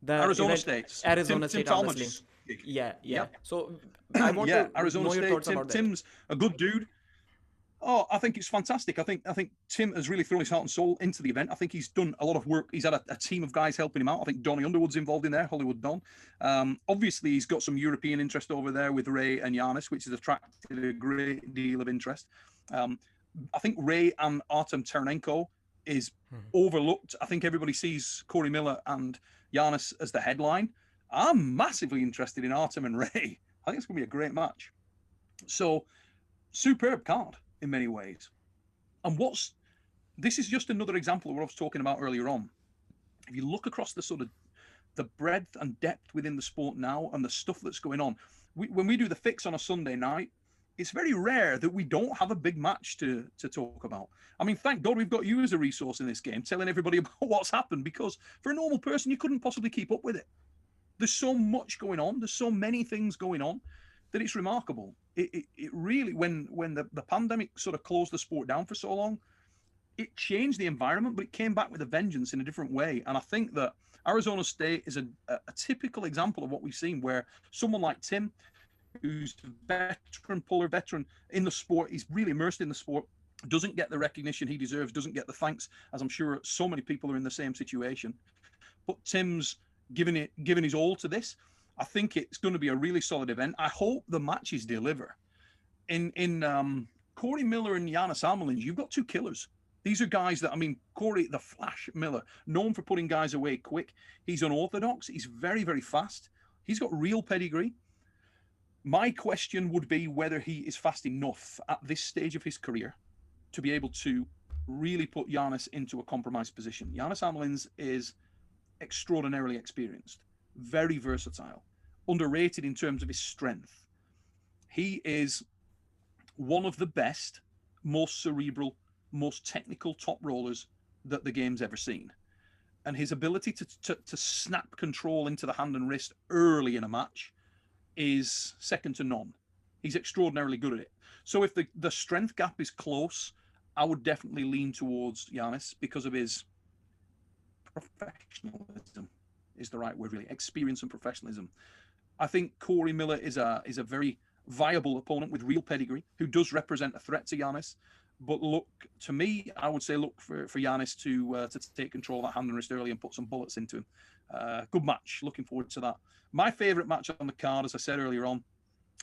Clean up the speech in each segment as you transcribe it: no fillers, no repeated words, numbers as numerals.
The Arizona event, State. Arizona Tim State arm Talmadge's wrestling. gig. Yeah, yeah. Yep. So I want Yeah, to Arizona know your State. thoughts about that. Tim's a good dude. Oh, I think it's fantastic. I think Tim has really thrown his heart and soul into the event. I think he's done a lot of work. He's had a team of guys helping him out. I think Donny Underwood's involved in there, Hollywood Don. Obviously, he's got some European interest over there with Ray and Janis, which has attracted a great deal of interest. Um, I think Ray and Artem Ternenko is overlooked. I think everybody sees Corey Miller and Janis as the headline. I'm massively interested in Artem and Ray. I think it's going to be a great match. So, superb card in many ways. And this is just another example of what I was talking about earlier on. If you look across the sort of the breadth and depth within the sport now and the stuff that's going on, when we do the fix on a Sunday night, it's very rare that we don't have a big match to talk about. I mean, thank God we've got you as a resource in this game, telling everybody about what's happened, because for a normal person, you couldn't possibly keep up with it. There's so much going on. There's so many things going on that it's remarkable. It really, when the pandemic sort of closed the sport down for so long, it changed the environment, but it came back with a vengeance in a different way. And I think that Arizona State is a typical example of what we've seen, where someone like Tim, who's a veteran puller, veteran in the sport, he's really immersed in the sport, doesn't get the recognition he deserves, doesn't get the thanks, as I'm sure so many people are in the same situation. But Tim's given his all to this. I think it's going to be a really solid event. I hope the matches deliver. In Corey Miller and Janis Almelins, you've got two killers. These are guys that, I mean, Corey, the Flash Miller, known for putting guys away quick. He's unorthodox. He's very, very fast. He's got real pedigree. My question would be whether he is fast enough at this stage of his career to be able to really put Janis into a compromised position. Janis Almelins is extraordinarily experienced, very versatile, underrated in terms of his strength. He is one of the best, most cerebral, most technical top rollers that the game's ever seen. And his ability to snap control into the hand and wrist early in a match is second to none. He's extraordinarily good at it. So if the strength gap is close, I would definitely lean towards Janis because of his professionalism, is the right word, really. Experience and professionalism. I think Corey Miller is a very viable opponent with real pedigree who does represent a threat to Janis. But look, to me, I would say look for Janis to take control of that hand and wrist early and put some bullets into him. Good match. Looking forward to that. My favourite match on the card, as I said earlier on,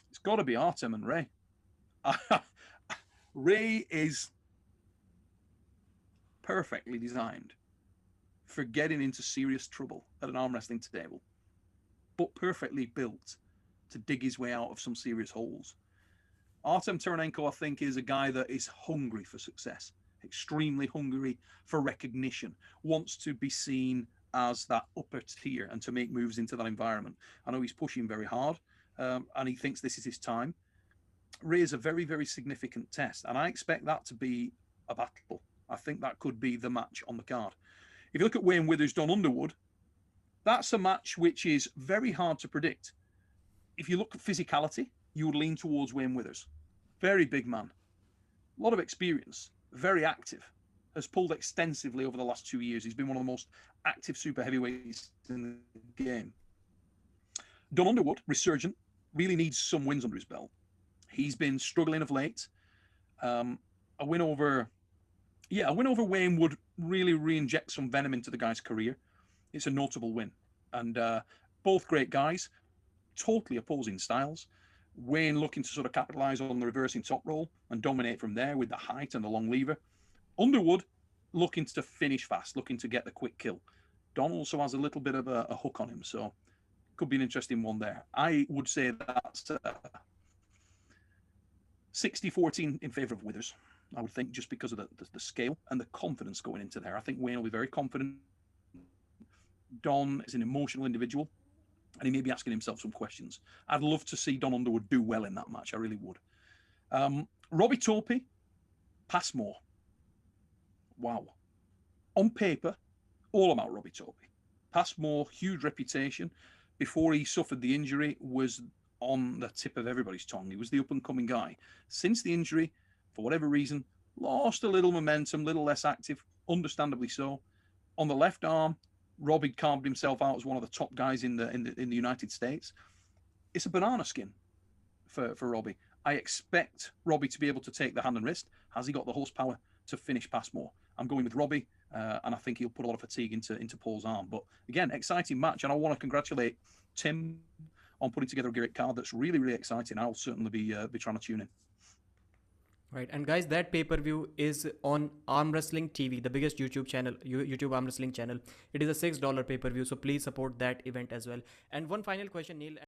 it's got to be Artem and Ray. Ray is perfectly designed for getting into serious trouble at an arm wrestling table, but perfectly built to dig his way out of some serious holes. Artem Taranenko, I think, is a guy that is hungry for success, extremely hungry for recognition, wants to be seen as that upper tier and to make moves into that environment. I know he's pushing very hard, and he thinks this is his time. Ray is a very, very significant test, and I expect that to be a battle. I think that could be the match on the card. If you look at Wayne Withers, Don Underwood, that's a match which is very hard to predict. If you look at physicality, you would lean towards Wayne Withers. Very big man, a lot of experience, very active, has pulled extensively over the last 2 years. He's been one of the most active super heavyweights in the game. Don Underwood, resurgent, really needs some wins under his belt. He's been struggling of late. A win over Wayne would really re-inject some venom into the guy's career. It's a notable win. And both great guys, totally opposing styles. Wayne looking to sort of capitalize on the reversing top roll and dominate from there with the height and the long lever. Underwood looking to finish fast, looking to get the quick kill. Don also has a little bit of a hook on him, so could be an interesting one there. I would say that's 60-14 in favour of Withers. I would think just because of the scale and the confidence going into there. I think Wayne will be very confident. Don is an emotional individual, and he may be asking himself some questions. I'd love to see Don Underwood do well in that match. I really would. Robbie Topi, Passmore. Wow. On paper, all about Robbie Topi. Passmore, huge reputation. Before he suffered the injury, was on the tip of everybody's tongue. He was the up-and-coming guy. Since the injury, for whatever reason, lost a little momentum, a little less active, understandably so. On the left arm, Robbie carved himself out as one of the top guys in the United States. It's a banana skin for Robbie. I expect Robbie to be able to take the hand and wrist. Has he got the horsepower to finish Passmore? I'm going with Robbie, and I think he'll put a lot of fatigue into Paul's arm. But again, exciting match, and I want to congratulate Tim on putting together a great card that's really, really exciting. I'll certainly be trying to tune in. Right, and guys, that pay-per-view is on Arm Wrestling TV, the biggest YouTube channel, YouTube arm wrestling channel. It is a $6 pay-per-view, so please support that event as well. And one final question, Neil.